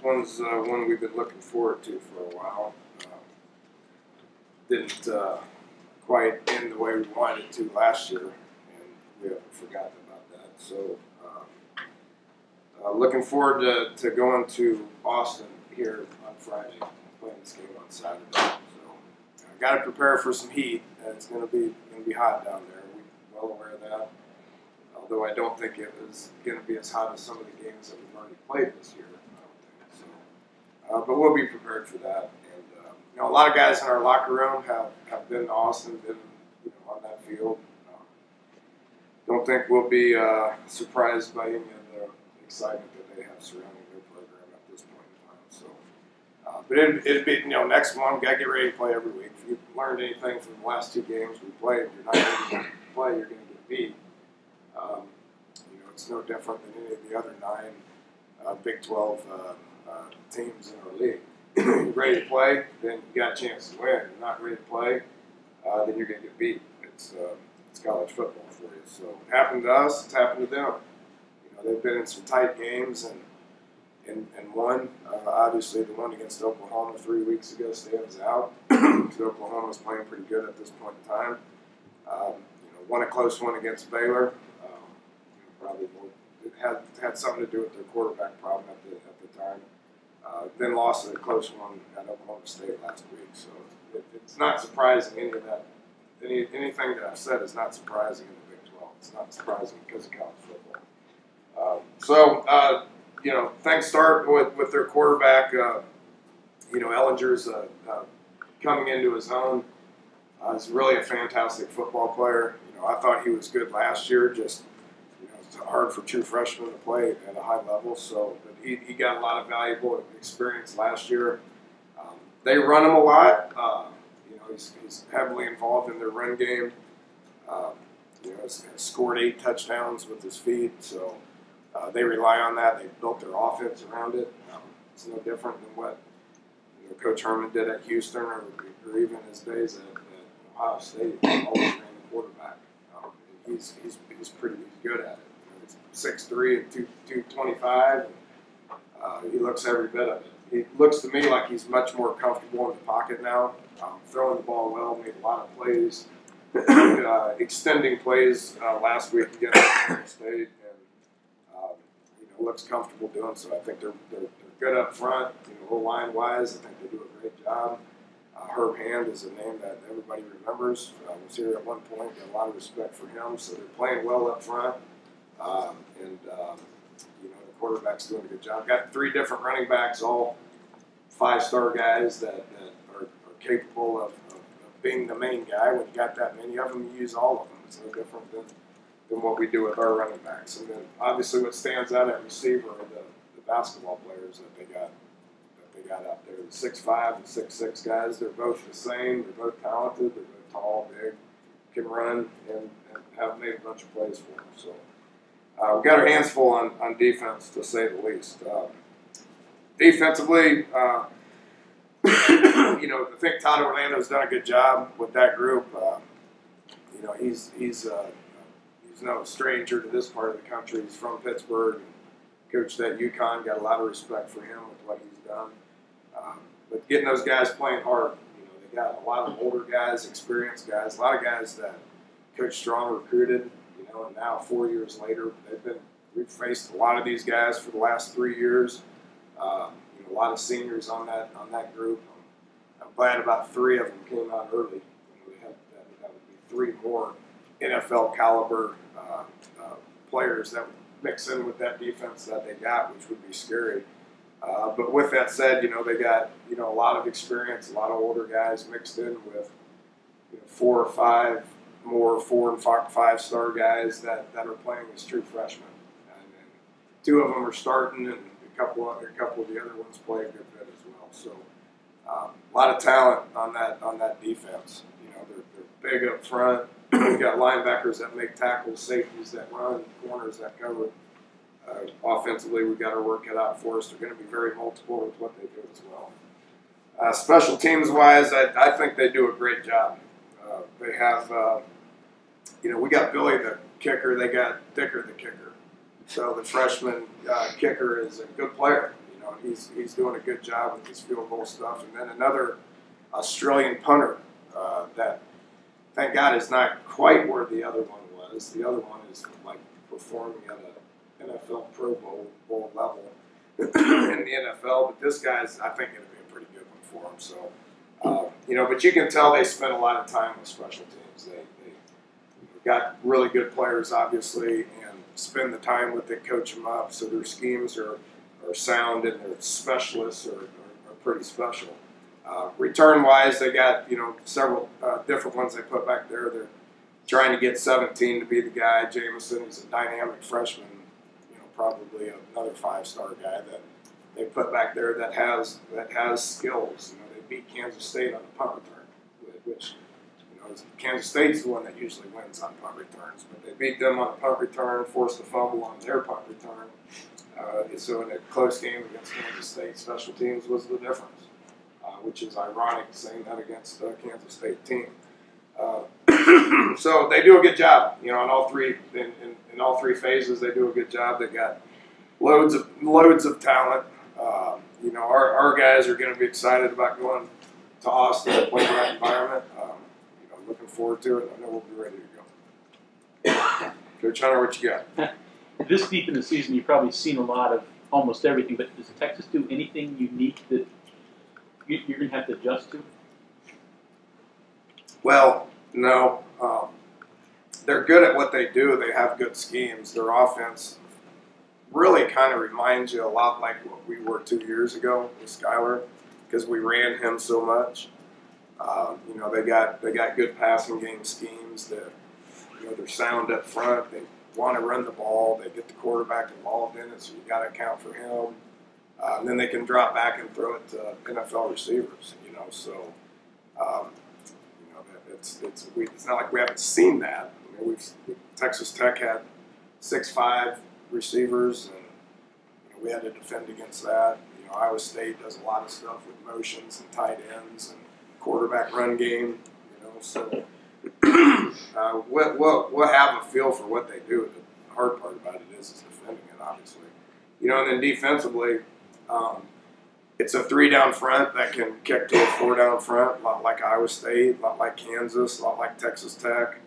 one's one we've been looking forward to for a while. Didn't quite end the way we wanted it to last year, and we haven't forgotten about that. So looking forward to going to Austin here on Friday, playing this game on Saturday. So got to prepare for some heat. It's going to be hot down there. We're well aware of that. Although I don't think it was going to be as hot as some of the games that we've already played this year. I don't think so. But we'll be prepared for that. And a lot of guys in our locker room have been to Austin, been on that field. Don't think we'll be surprised by any of the excitement that they have surrounding their program at this point in time. So, but it'd be next one. We got to get ready to play every week. If you've learned anything from the last two games we played, you're not going to play. You're going to get beat. It's no different than any of the other 9 Big 12 teams in our league. You're ready to play, then you got a chance to win. You're not ready to play, then you're going to get beat. It's college football for you. So it happened to us. It's happened to them. They've been in some tight games and won. Obviously, the one against Oklahoma 3 weeks ago stands out. Oklahoma's playing pretty good at this point in time. Won a close one against Baylor. Probably it had something to do with their quarterback problem at the time. Then lost a close one at Oklahoma State last week. So it's not surprising any of that. Anything that I've said is not surprising in the Big 12. It's not surprising because of college football. Things start with their quarterback. Ellinger's coming into his own. He's really a fantastic football player. I thought he was good last year. Just it's hard for true freshmen to play at a high level. So, but he got a lot of valuable experience last year. They run him a lot. He's heavily involved in their run game. Has scored 8 touchdowns with his feet. So they rely on that. They built their offense around it. It's no different than what Coach Herman did at Houston or even his days at Ohio State. He always ran the quarterback. He's pretty good at it. He's 6'3" and 225. He looks every bit of it. He looks to me like he's much more comfortable in the pocket now. Throwing the ball well, made a lot of plays, extending plays last week against Ohio State, and looks comfortable doing so. I think they're good up front. line wise, I think they do a great job. Herb Hand is a name that everybody remembers. Was here at one point. Got a lot of respect for him. So they're playing well up front, the quarterback's doing a good job. Got 3 different running backs, all 5-star guys that are capable of being the main guy. When you got that many of them, you use all of them. It's no different than what we do with our running backs. And then obviously what stands out at receiver are the basketball players that they got out there. The 6'5" and 6'6" guys, they're both the same. They're both talented. They're both tall, big, can run, and have made a bunch of plays for them. So we've got our hands full on defense, to say the least. Defensively, I think Todd Orlando's done a good job with that group. He's no stranger to this part of the country. He's from Pittsburgh. Coached at UConn. Got a lot of respect for him with what he's done. But getting those guys playing hard, they got a lot of older guys, experienced guys, a lot of guys that Coach Strong recruited. And now 4 years later, we've faced a lot of these guys for the last 3 years. A lot of seniors on that group. I'm glad about 3 of them came out early. That would be 3 more NFL caliber players that would mix in with that defense that they got, which would be scary. But with that said, they got a lot of experience, a lot of older guys mixed in with 4 or 5 more 4 and 5-star guys that are playing as true freshmen. And 2 of them are starting, and a couple of the other ones play a good bit as well. So a lot of talent on that defense. They're big up front. We've got linebackers that make tackles, safeties that run, corners that cover. Offensively, we've got our work cut out for us. They're going to be very multiple with what they do as well. Special teams-wise, I think they do a great job. They have, we got Billy the kicker. They got Dicker the kicker. So the freshman kicker is a good player. know, he's doing a good job with his field goal stuff. And then another Australian punter that, thank God, is not quite where the other one was. The other one is like performing at an NFL Pro Bowl level in the NFL, but this guy's, I think, going to be a pretty good one for him. So, you know, but you can tell they spent a lot of time with special teams. They got really good players, obviously, and spend the time with it, coach them up, so their schemes are sound and their specialists are pretty special. Return-wise, they got, you know, several different ones they put back there. They're trying to get 17 to be the guy. Jameson, he's a dynamic freshman, you know, probably another 5-star guy that they put back there that has skills. You know, they beat Kansas State on the punt return, which, you know, Kansas State's the one that usually wins on punt returns, but they beat them on a punt return, forced a fumble on their punt return. So in a close game against Kansas State, special teams was the difference. Which is ironic saying that against the Kansas State team. So they do a good job, you know, in all three in all three phases. They do a good job. They got loads of talent. You know, our guys are going to be excited about going to Austin and playing that environment. You know, looking forward to it. I know we'll be ready to go. Coach Hunter, what you got? This deep in the season, you've probably seen a lot of almost everything. But does Texas do anything unique that you're going to have to adjust to? Well, no. They're good at what they do. They have good schemes. Their offense really kind of reminds you a lot like what we were 2 years ago with Skyler, because we ran him so much. You know, they got good passing game schemes. You know, they're sound up front. They want to run the ball. They get the quarterback involved in it, so you got to account for him. And then they can drop back and throw it to NFL receivers, you know. So, you know, it's not like we haven't seen that. I mean, Texas Tech had 6'5" receivers, and you know, we had to defend against that. You know, Iowa State does a lot of stuff with motions and tight ends and quarterback run game. You know, so we'll have a feel for what they do. The hard part about it is defending it, obviously. You know, and then defensively. It's a 3 down front that can kick to a 4 down front, a lot like Iowa State, a lot like Kansas, a lot like Texas Tech.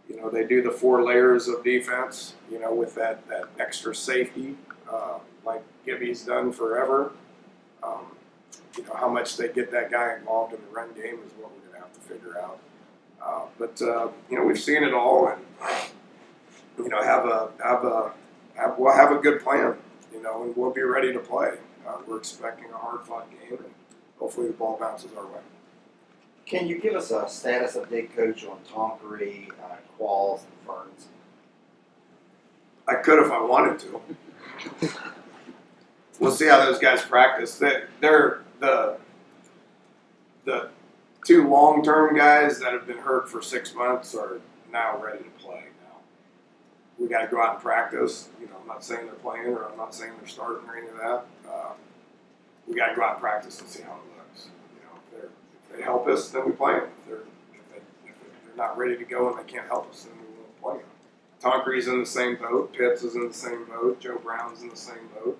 You know, they do the 4 layers of defense, you know, with that extra safety, like Gibby's done forever. You know, how much they get that guy involved in the run game is what we're going to have to figure out. But you know, we've seen it all, and, you know, we'll have a good plan. You know, and we'll be ready to play. We're expecting a hard-fought game, and hopefully the ball bounces our way. Can you give us a status update, Coach, on Tonkery, Qualls, and Ferns? I could if I wanted to. We'll see how those guys practice. They're the 2 long-term guys that have been hurt for 6 months are now ready to play. We got to go out and practice. You know, I'm not saying they're playing or I'm not saying they're starting or any of that. We got to go out and practice and see how it looks. You know, if they help us, then we play them. If they're not ready to go and they can't help us, then we won't play them. Tonkery's in the same boat. Pitts is in the same boat. Joe Brown's in the same boat.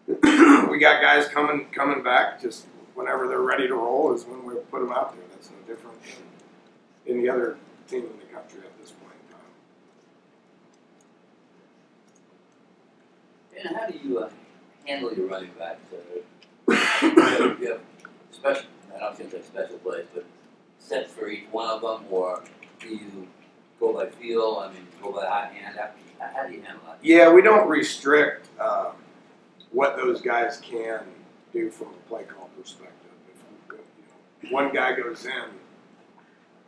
You know, we got guys coming back. Just whenever they're ready to roll is when we put them out there. That's no different than any other team in the country at this point. And how do you handle your running backs? You have special, I don't think like special plays, but sets for each one of them, or do you go by feel? I mean, go by hot hand? How do you handle that? Yeah, we don't restrict what those guys can do from a play call perspective. If you know, one guy goes in,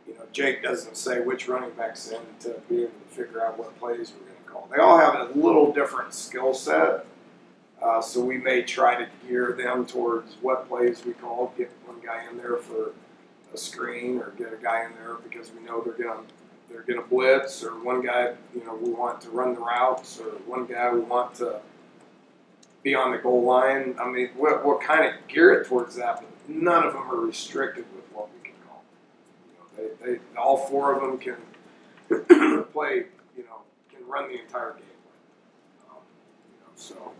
you know, Jake doesn't say which running back's in to be able to figure out what plays we're going to call. They all have a little different skill set, so we may try to gear them towards what plays we call. Get one guy in there for a screen, or get a guy in there because we know they're gonna blitz, or one guy, you know, we want to run the routes, or one guy we want to be on the goal line. I mean, we'll kind of gear it towards that, but none of them are restricted with what we can call. You know, they all 4 of them can play. You know, can run the entire game. You know, So,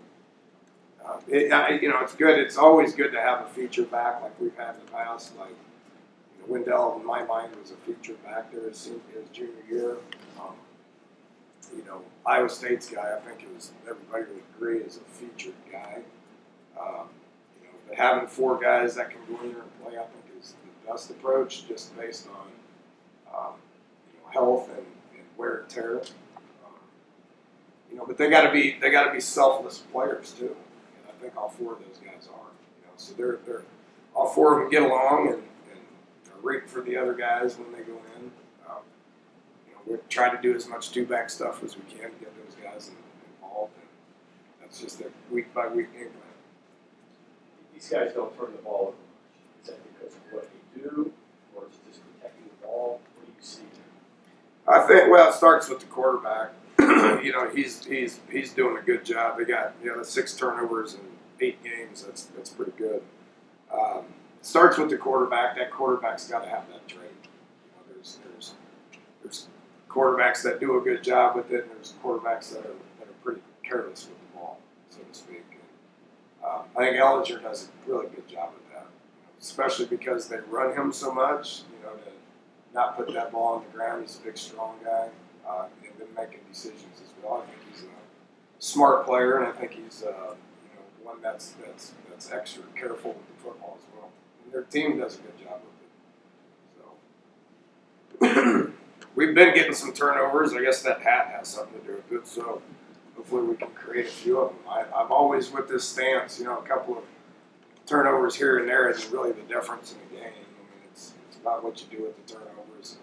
it's good. It's always good to have a feature back like we've had in the past. Like, Wendell, in my mind, was a feature back there his junior year. Iowa State's guy, I think everybody would agree, is a featured guy. But having 4 guys that can go in there and play, I think, is the best approach, just based on health and wear and tear. But they got to be selfless players too. And I think all 4 of those guys are. So they're all 4 of them get along and are rooting for the other guys when they go in. We try to do as much 2-back stuff as we can to get those guys involved. And that's just a week by week game plan. These guys don't turn the ball over much. Is that because of what they do, or is it just protecting the ball? What do you see? I think it starts with the quarterback. He's doing a good job. They got 6 turnovers in 8 games. That's pretty good. It starts with the quarterback. That quarterback's got to have that trait. There's quarterbacks that do a good job with it, and there's quarterbacks that are pretty careless with the ball, so to speak. I think Ellinger does a really good job with that, especially because they run him so much. To not put that ball on the ground. He's a big, strong guy, and then making decisions as well. I think he's a smart player, and I think he's one that's extra careful with the football as well. And their team does a good job with it. So we've been getting some turnovers. I guess that hat has something to do with it. So hopefully we can create a few of them. I'm always with this stance. A couple of turnovers here and there isn't really the difference in the game. It's about what you do with the turnovers.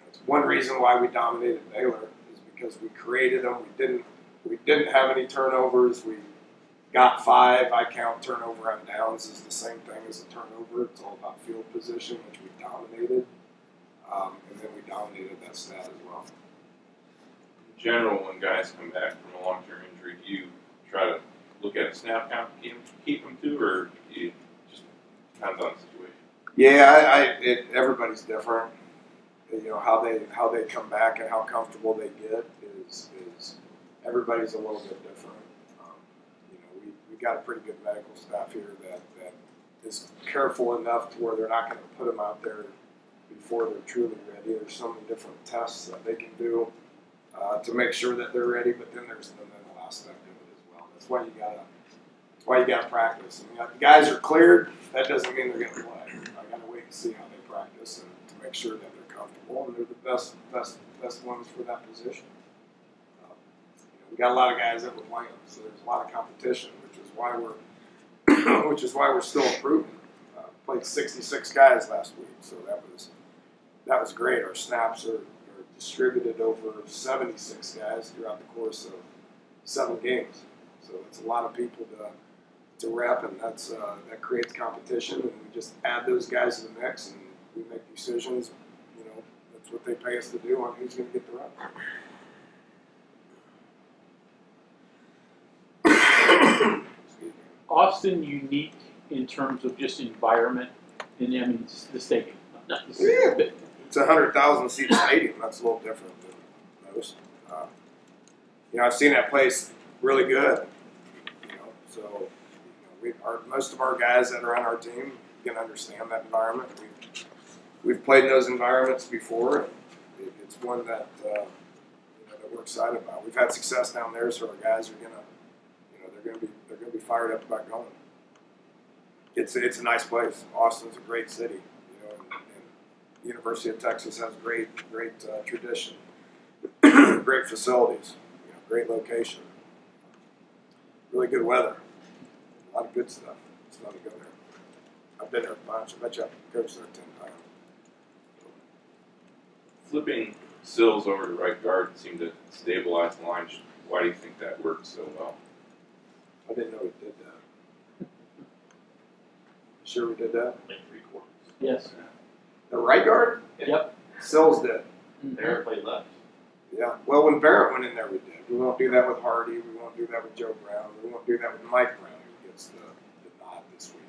It's one reason why we dominated Baylor is because we created them. We didn't have any turnovers. We got 5. I count turnover on downs as the same thing as a turnover. It's all about field position, which we dominated. And then we dominated that stat as well. In general, when guys come back from a long-term injury, do you try to look at a snap count, keep them to, or do you just depends on the situation? Yeah, everybody's different. How they come back and how comfortable they get is everybody's a little bit different. We got a pretty good medical staff here that is careful enough to where they're not going to put them out there before they're truly ready. There's so many different tests that they can do to make sure that they're ready. But then there's the mental aspect of it as well. That's why you gotta practice. The guys are cleared. That doesn't mean they're going to play. I got to wait and see how they practice and to make sure that they're comfortable and they're the best ones for that position. We got a lot of guys that were playing, so there's a lot of competition, which is why we're still improving. Played 66 guys last week, so that was great. Our snaps are distributed over 76 guys throughout the course of 7 games, so it's a lot of people to rep, and that creates competition. And we just add those guys to the mix, and we make decisions. That's what they pay us to do on who's going to get the rep. Austin unique in terms of just environment, and the stadium. Not the stadium, but It's a 100,000 seat stadium. That's a little different than most. I've seen that place really good. So most of our guys that are on our team can understand that environment. We've played in those environments before. And it's one that that we're excited about. We've had success down there, so our guys are they're gonna be fired up about going. It's a nice place. Austin's a great city. And the University of Texas has great tradition, great facilities, great location, really good weather, a lot of good stuff. It's fun to go there. I've been there a bunch. I bet you I've coached there 10 times. Flipping Sills over to right guard seemed to stabilize the line. Why do you think that worked so well? I didn't know we did that. Sure we did that? Like 3 quarters. yes. The right guard? Yep. Sills did. Barrett played left. Yeah. Well, when Barrett went in there, we did. We won't do that with Hardy. We won't do that with Joe Brown. We won't do that with Mike Brown, who gets the nod this week.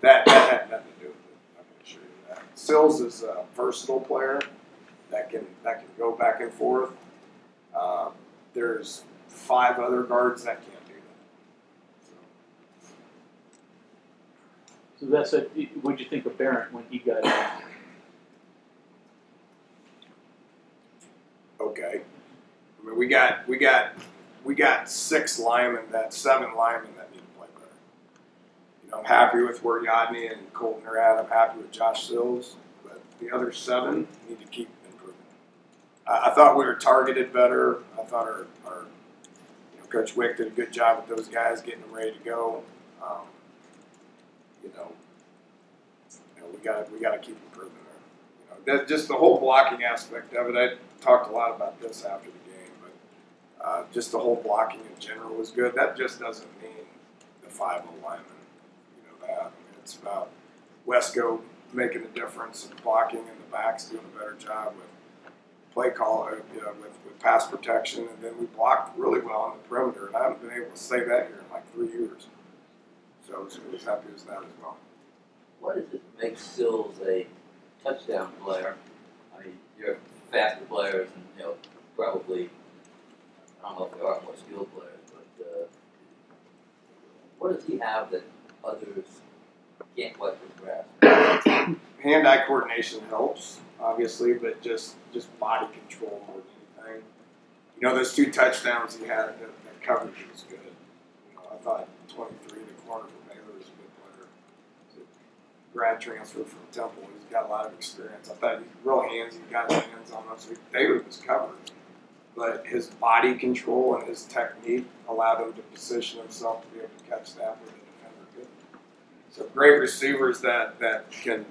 That had nothing to do with it. I can assure you that. Sills is a versatile player that can go back and forth. There's 5 other guards that can't do that. So that's it. What'd you think of Barrett when he got in? Okay. I mean, we got 6 linemen, 7 linemen that need to play better. You know, I'm happy with where Yodney and Colton are at. I'm happy with Josh Sills, but the other 7 need to keep improving. I thought we were targeted better. I thought our Coach Wick did a good job with those guys, getting them ready to go. We got to keep improving there. You know, that just the whole blocking aspect of it. I talked a lot about this after the game, but just the whole blocking in general was good. That just doesn't mean the 5 linemen. You know that. I mean, it's about Wesco making a difference in blocking, and the backs doing a better job with play call, with pass protection, and then we blocked really well on the perimeter, and I haven't been able to say that here in like 3 years. So I was happy with that as well. What does it make Sills a touchdown player? I mean, you're faster players, and probably I don't know if there are more skilled players, but what does he have that others can't quite grasp? Hand-eye coordination helps, obviously, but just body control more than anything. You know, those 2 touchdowns he had, that coverage was good. You know, I thought 23, the corner for Baylor, was a good player. He's a grad transfer from Temple. He's got a lot of experience. I thought he's real handsy. He got his hands on him, so David was covered. But his body control and his technique allowed him to position himself to be able to catch that where the defender couldn't. So great receivers that can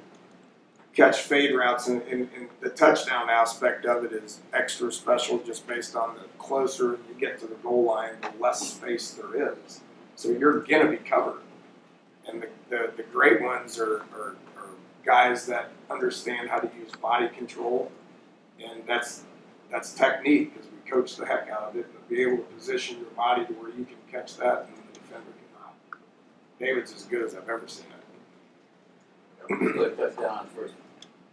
catch fade routes, and the touchdown aspect of it is extra special just based on the closer you get to the goal line, the less space there is. So you're going to be covered. And the great ones are guys that understand how to use body control, and that's technique, because we coach the heck out of it, and be able to position your body to where you can catch that and the defender cannot. David's as good as I've ever seen it. Good touchdown on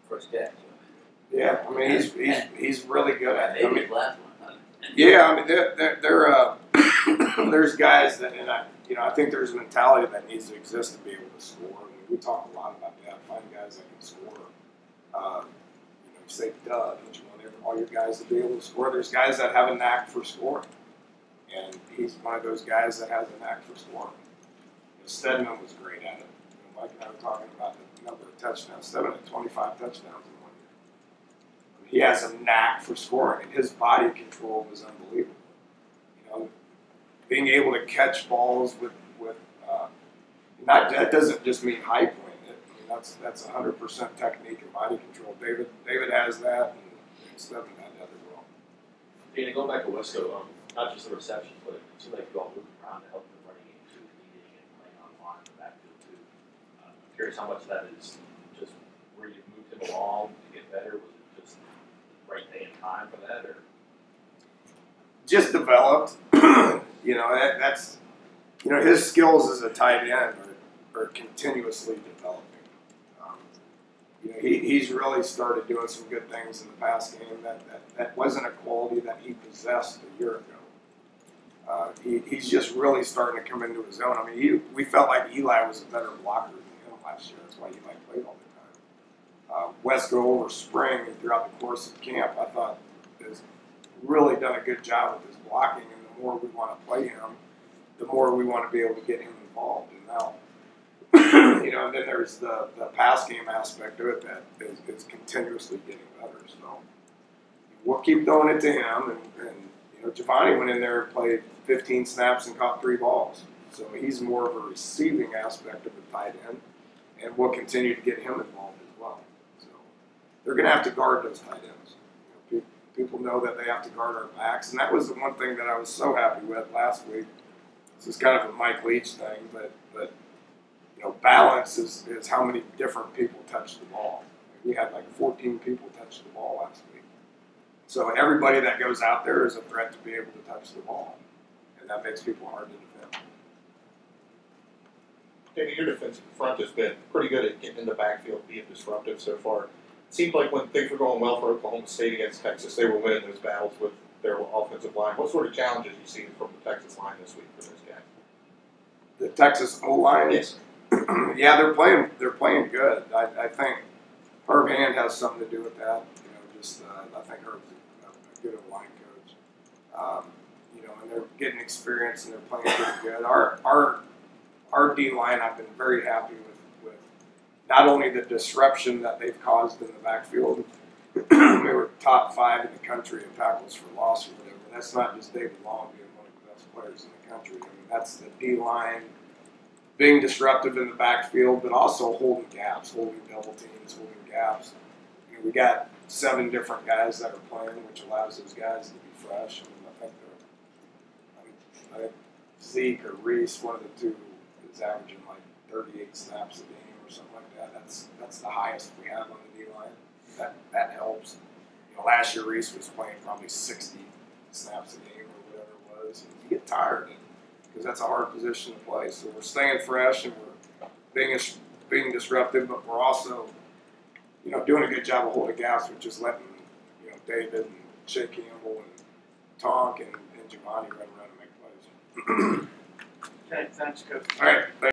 first catch. Yeah, I mean he's really good at it. I mean, last one. yeah, I mean there's guys that, and I think there's a mentality that needs to exist to be able to score. I mean, we talk a lot about that. Find guys that can score. You say duh, don't you want all your guys to be able to score? There's guys that have a knack for scoring, and he's one of those guys that has a knack for scoring. Stedman was great at it. Mike and I were talking about the number of touchdowns. Stedman had 25 touchdowns in 1 year. He has a knack for scoring, and his body control was unbelievable. You know, being able to catch balls with that doesn't just mean high point it. I mean, that's 100% technique and body control. David has that, and Stedman had that as well. Danny, going back to Wesco, not just the receptions, but it seemed like you all moved around to help the running game too, leading and playing on line in the backfield too. I'm curious how much of that is just where you moved him along to get better. Was it just the right day and time for that, or just developed? That's his skills as a tight end are continuously developing. He's really started doing some good things in the pass game that wasn't a quality that he possessed a year ago. He's just really starting to come into his own. I mean, we felt like Eli was a better blocker than him last year. That's why Eli played all the time. Wesco over spring and throughout the course of camp, I thought has really done a good job with his blocking. And the more we want to play him, the more we want to be able to get him involved. And now, and then there's the pass game aspect of it that is continuously getting better. So we'll keep throwing it to him. And Giovanni went in there and played 15 snaps and caught 3 balls. So he's more of a receiving aspect of the tight end, and we'll continue to get him involved as well. So they're going to have to guard those tight ends. People know that they have to guard our backs, and that was the one thing that I was so happy with last week. This is kind of a Mike Leach thing, but balance is how many different people touch the ball. We had like 14 people touch the ball last week. So everybody that goes out there is a threat to be able to touch the ball, and that makes people hard to defend. Danny, your defensive front has been pretty good at getting in the backfield, being disruptive so far. It seemed like when things were going well for Oklahoma State against Texas, they were winning those battles with their offensive line. What sort of challenges you see from the Texas line this week for those guys? The Texas O line, Yes. yeah, they're playing good. I think Herb Hand has something to do with that. You know, just I think Herb's a good O line coach. You know, and they're getting experience and they're playing pretty good. Our D line, I've been very happy with not only the disruption that they've caused in the backfield. We were top 5 in the country in tackles for loss or whatever. That's not just David Long being one of the best players in the country. I mean, that's the D line being disruptive in the backfield, but also holding gaps, holding double teams, holding gaps. You know, we got 7 different guys that are playing, which allows those guys to be fresh. I mean, I think Zeke or Reese, one of the two, is averaging like 38 snaps a game or something like that. That's the highest we have on the D line. That helps. You know, last year Reese was playing probably 60 snaps a game or whatever it was. And you get tired because that's a hard position to play. So we're staying fresh and we're being disruptive, but we're also, you know, doing a good job of holding gaps, which is letting, you know, David and Shea Campbell and Tonk and Giovanni run around and make plays. Okay, thanks, Coach. All right.